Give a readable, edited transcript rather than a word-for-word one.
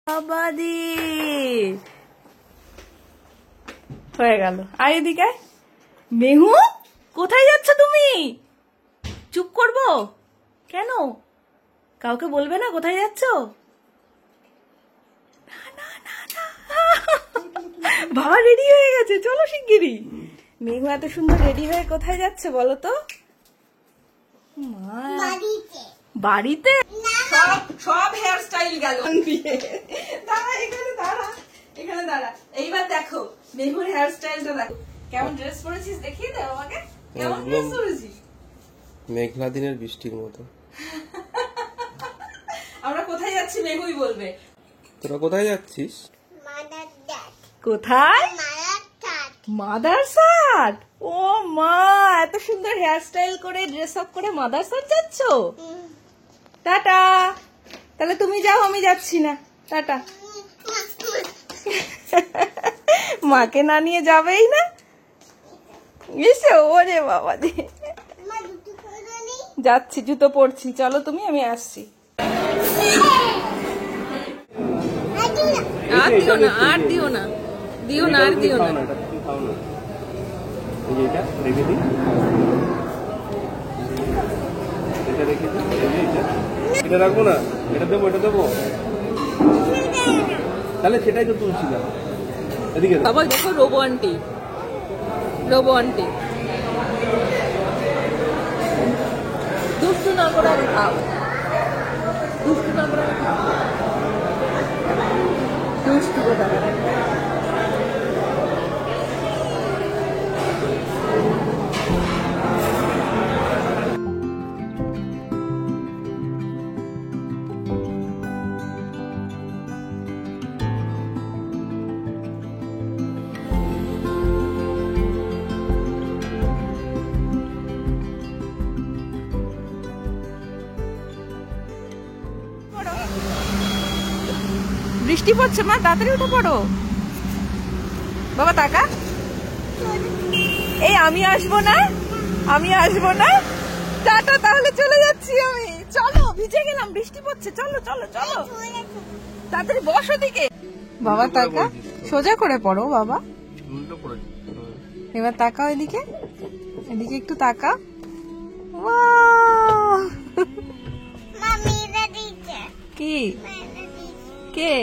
বাবাদি হয়ে গেল। আর এদিকে মেহু, কোথায় যাচ্ছ তুমি? চুপ করবো কেন? কাউকে বলবে না কোথায় যাচ্ছ? বাবা রেডি হয়ে গেছে, চলো শিগগিরই। মেঘু এত সুন্দর রেডি হয়ে কোথায় যাচ্ছে বলো তো? বাড়িতে সব হেয়ার স্টাইল গেল। দাঁড়া এখানে, দাঁড়া এখানে, দাঁড়া। এইবার দেখো মেঘুর হেয়ার স্টাইলটা দেখো। কেমন ড্রেস পরেছিস দেখিয়ে দে আমাকে। কেমন ড্রেস পরেছিস? মেঘলা দিনের বৃষ্টির মতো। আমরা কোথায় যাচ্ছি মেঘুই বলবে। তোরা কোথায় যাচ্ছিস? কোথায়? মাদারসাট। ও মা, এত সুন্দর হেয়ার স্টাইল করে ড্রেস আপ করে মাদারসাট যাচ্ছ? টাটা। তাহলে তুমি যাও, আমি যাচ্ছি না। টাটা। মাকে না নিয়ে যাবেই না। এসো, ওরে বাবা দি। যাচ্ছি, জুতো পরছি। চলো তুমি, আমি আসছি। আর দিও না, আর দিও না, দিও না, আর দিও না। এটা রাখবো না, এটা দেবো, এটা দেবো। তাহলে সেটাই তো তুলছি না। এদিকে বাবা দেখো, রোবো আন্টি, রোবো আন্টি। দুষ্টু না করে খাও, দুষ্টু না করে খাও, দুষ্টু কোথায়। বৃষ্টি পড়ছে মা, তাড়াতাড়ি উঠে পড়ো। বাবা তাকা। এই আমি আসবো না, আমি আসবো না। টাটা, তাহলে চলে যাচ্ছি আমি। চলো, ভিজে গেলাম, বৃষ্টি পড়ছে। চলো চলো চলো, তাড়াতাড়ি বসো দিকে। বাবা তাকা, সোজা করে পড়ো বাবা। এবার তাকাও এদিকে, এদিকে একটু তাকা। কি কে?